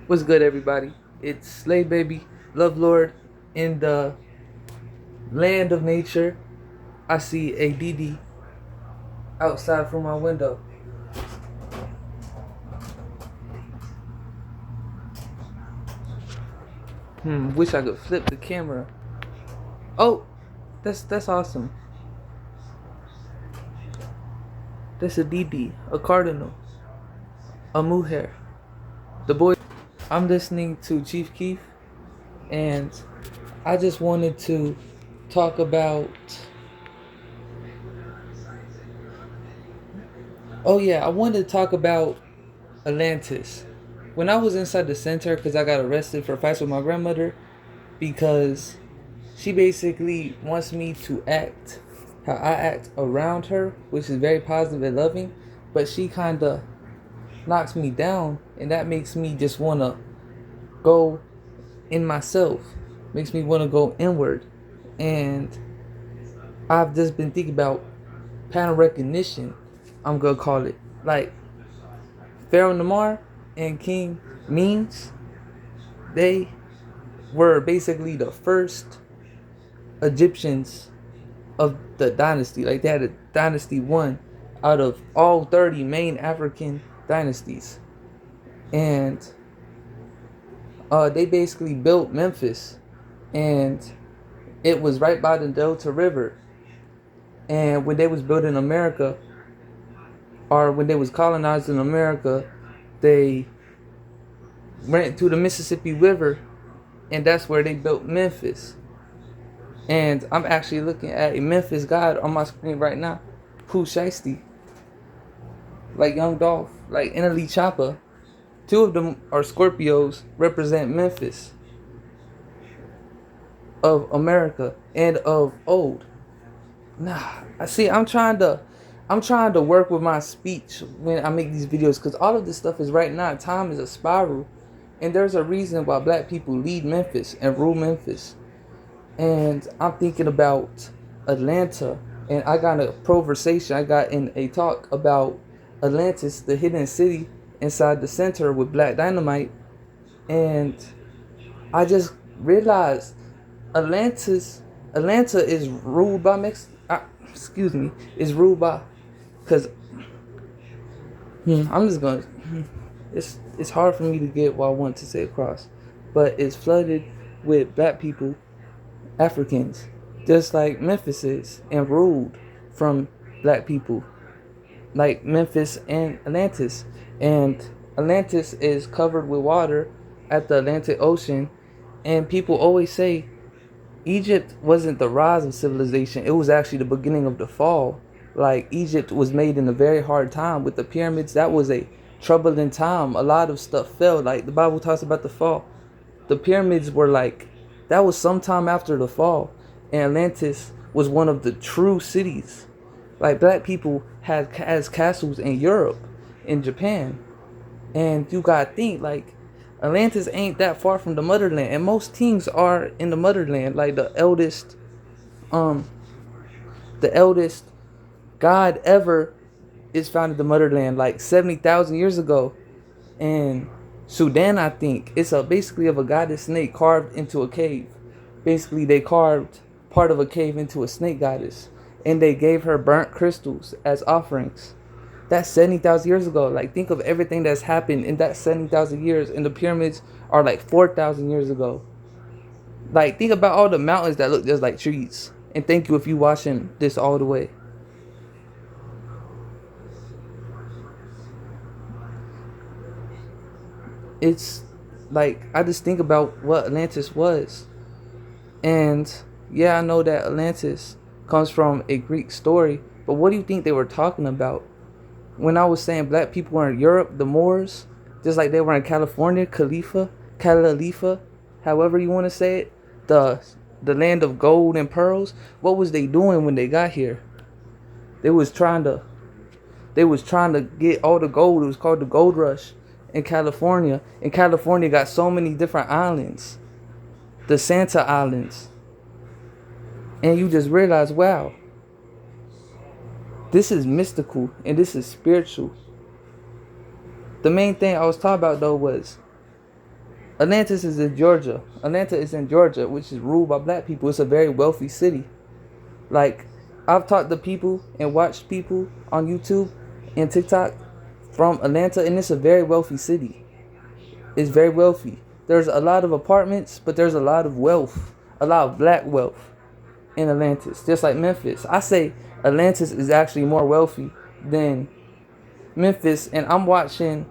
What's good, everybody? It's Slave Baby, Love Lord, in the land of nature. I see a DD outside from my window. Wish I could flip the camera. Oh, that's awesome. That's a DD, a cardinal, a mujer. The boy. I'm listening to Chief Keef, and I just wanted to talk about. Oh yeah, I wanted to talk about Alantas. When I was inside the center, because I got arrested for fights with my grandmother, because she basically wants me to act how I act around her, which is very positive and loving, but she kind of knocks me down, and that makes me just want to go in myself, makes me want to go inward. And I've just been thinking about pattern recognition, I'm gonna call it. Like Pharaoh Namar and King Means, they were basically the first Egyptians of the dynasty. Like they had a dynasty one out of all 30 main African dynasties. And they basically built Memphis, and it was right by the Delta River. And when they was building America, or when they was colonizing America, they went to the Mississippi River, and that's where they built Memphis. And I'm actually looking at a Memphis god on my screen right now, Pooh Shiesty, like Young Dolph, like Inali Choppa. Two of them are Scorpios, represent Memphis of America and of old. Nah, I see. I'm trying to work with my speech when I make these videos, because all of this stuff is right now. Time is a spiral, and there's a reason why black people lead Memphis and rule Memphis. And I'm thinking about Atlanta, and I got a conversation. I got in a talk about Atlantis, the hidden city inside the center with Black Dynamite, and I just realized Atlanta is ruled by is ruled by, because I'm just gonna. It's hard for me to get what I want to say across, but it's flooded with black people, Africans, just like Memphis is, and ruled from black people, like Memphis and Atlantis. And Atlantis is covered with water at the Atlantic Ocean, and people always say Egypt wasn't the rise of civilization, it was actually the beginning of the fall. Like Egypt was made in a very hard time with the pyramids. That was a troubling time. A lot of stuff fell. Like the Bible talks about the fall. The pyramids were like, that was sometime after the fall. And Atlantis was one of the true cities. Like black people had as castles in Europe, in Japan. And you gotta think, like, Atlantis ain't that far from the motherland, and most kings are in the motherland. Like the eldest god ever is found in the motherland, like 70,000 years ago, in Sudan, I think. It's basically of a goddess snake carved into a cave. Basically, they carved part of a cave into a snake goddess, and they gave her burnt crystals as offerings. That's 70,000 years ago. Like, think of everything that's happened in that 70,000 years. And the pyramids are like 4,000 years ago. Like, think about all the mountains that look just like trees. And thank you if you watching this all the way. It's like, I just think about what Atlantis was. And yeah, I know that Atlantis comes from a Greek story. But what do you think they were talking about? When I was saying black people were in Europe, the Moors, just like they were in California, Calalifa, however you want to say it, the land of gold and pearls. What was they doing when they got here? They was trying to get all the gold. It was called the Gold Rush in California. And California got so many different islands, the Santa Islands, and you just realize, wow, this is mystical and this is spiritual. The main thing I was talking about though was Alantas is in Georgia. Atlanta is in Georgia, which is ruled by black people. It's a very wealthy city. Like, I've talked to people and watched people on YouTube and TikTok from Atlanta, and it's a very wealthy city. It's very wealthy. There's a lot of apartments, but there's a lot of wealth, a lot of black wealth in Atlantis, just like Memphis. I say Atlantis is actually more wealthy than Memphis, and I'm watching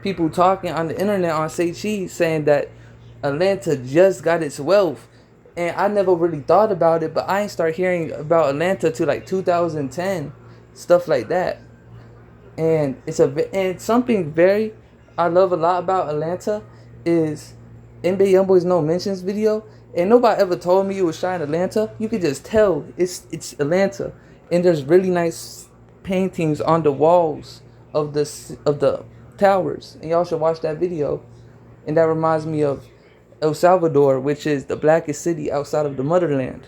people talking on the internet on Say Cheese saying that Atlanta just got its wealth. And I never really thought about it, but I ain't start hearing about Atlanta till like 2010, stuff like that. And and something very I love a lot about Atlanta is NBA YoungBoy's No Mentions video. And nobody ever told me it was shot in Atlanta. You could just tell it's Atlanta, and there's really nice paintings on the walls of the towers. And y'all should watch that video. And that reminds me of El Salvador, which is the blackest city outside of the motherland.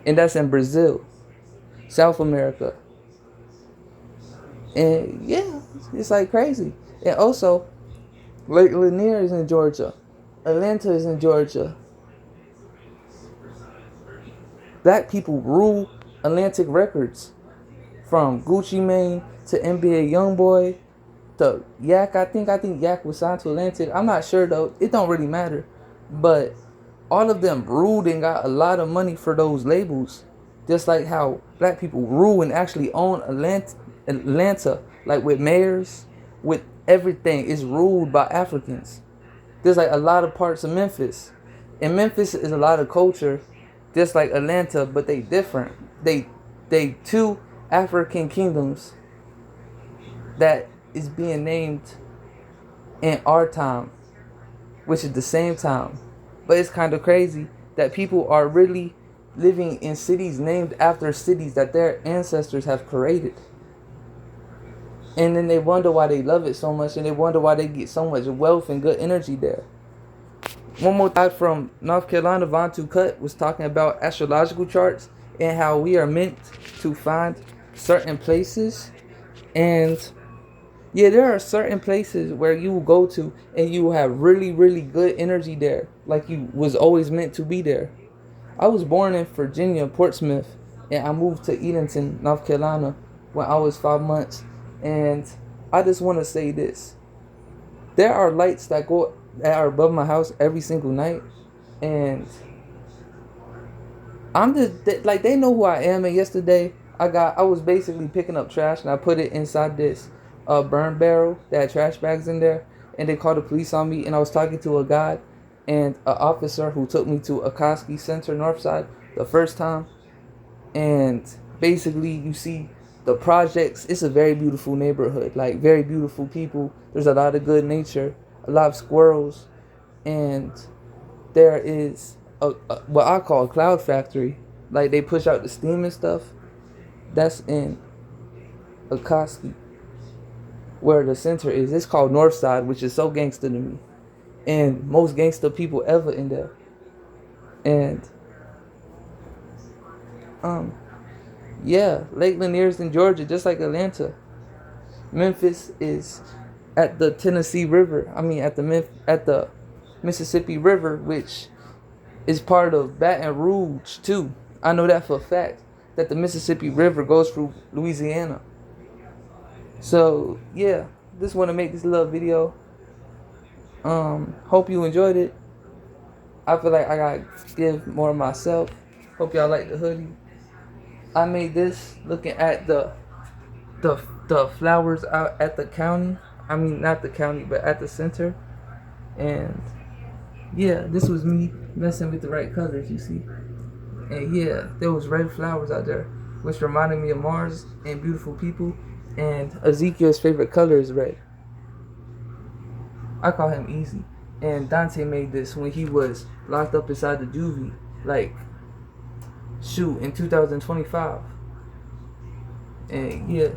And that's in Brazil, South America. And yeah, it's like crazy. And also, Lake Lanier is in Georgia. Atlanta is in Georgia. Black people rule Atlantic Records. From Gucci Mane to NBA YoungBoy to Yak. I think Yak was signed to Atlantic. I'm not sure though. It don't really matter. But all of them ruled and got a lot of money for those labels. Just like how black people rule and actually own Atlanta, like with mayors, with everything is ruled by Africans. There's like a lot of parts of Memphis. And Memphis is a lot of culture, just like Atlanta, but they different. They two African kingdoms that is being named in our time, which is the same time. But it's kind of crazy that people are really living in cities named after cities that their ancestors have created. And then they wonder why they love it so much, and they wonder why they get so much wealth and good energy there. One more guy from North Carolina, Vontu Cut, was talking about astrological charts and how we are meant to find certain places. And yeah, there are certain places where you will go to and you will have really, really good energy there, like you was always meant to be there. I was born in Virginia, Portsmouth, and I moved to Edenton, North Carolina when I was 5 months. And I just want to say this. There are lights that are above my house every single night. And I'm just, like, they know who I am. And yesterday, I was basically picking up trash, and I put it inside this burn barrel that had trash bags in there. And they called the police on me. And I was talking to a guy and an officer who took me to Acoski Center, Northside, the first time. And basically, you see the projects. It's a very beautiful neighborhood, like very beautiful people. There's a lot of good nature, a lot of squirrels, and there is a what I call a cloud factory. Like they push out the steam and stuff. That's in Acoski, where the center is. It's called Northside, which is so gangster to me, and most gangster people ever in there. And yeah, Lake Lanier's in Georgia, just like Atlanta. Memphis is at the Tennessee River. I mean, at the Mississippi River, which is part of Baton Rouge too. I know that for a fact, that the Mississippi River goes through Louisiana. So yeah, just want to make this little video. Hope you enjoyed it. I feel like I gotta give more of myself. Hope y'all like the hoodie. I made this looking at the flowers out at the county. I mean, not the county, but at the center. And yeah, this was me messing with the right colors, you see. And yeah, there was red flowers out there, which reminded me of Mars and beautiful people. And Ezekiel's favorite color is red. I call him Easy. And Dante made this when he was locked up inside the juvie, like, shoot, in 2025. And yeah.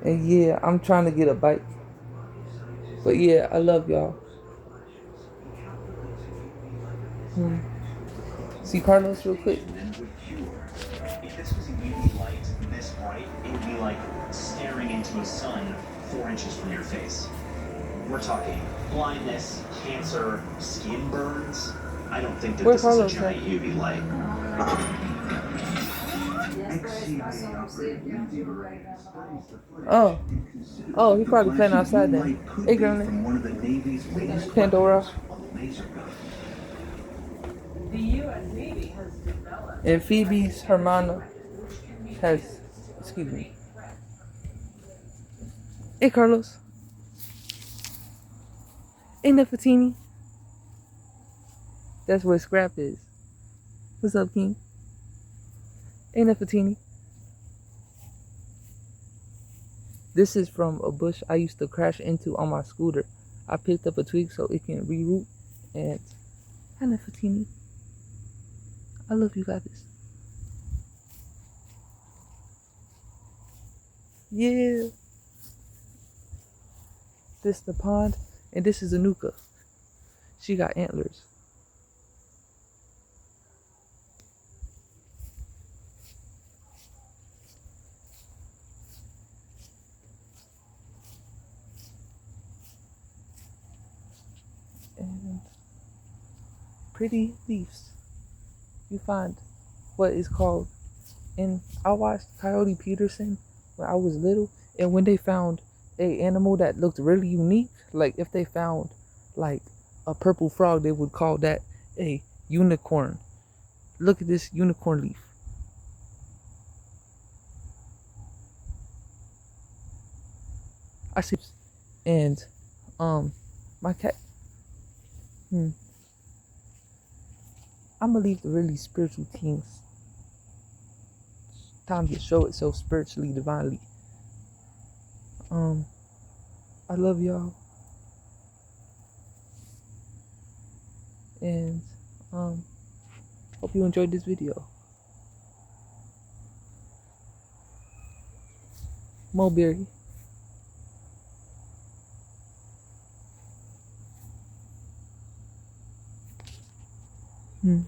And yeah, I'm trying to get a bike. But yeah, I love y'all. Hmm. See Carlos real quick. If this was a UV light this bright, it would be like staring into a sun 4 inches from your face. We're talking blindness, cancer, skin burns. I don't think that Where this is a Carlos at? giant UV light. Oh. Oh, he probably playing outside then. Hey, girl. Pandora. And Phoebe's Hermana has, excuse me. Hey, Carlos. Hey, Nefertini. That's where Scrap is. What's up, King? Hey, Nefertini. This is from a bush I used to crash into on my scooter. I picked up a twig so it can reroute. And hi, Nefertini. I love you guys. Yeah. This is the pond, and this is Anuka. She got antlers. And pretty leaves. You find what is called, and I watched Coyote Peterson when I was little, and when they found a animal that looked really unique, like if they found like a purple frog, they would call that a unicorn. Look at this unicorn leaf. I see. And my cat. I'm gonna leave the really spiritual things. Time to show itself spiritually, divinely. I love y'all. And hope you enjoyed this video. Mulberry. Hmm.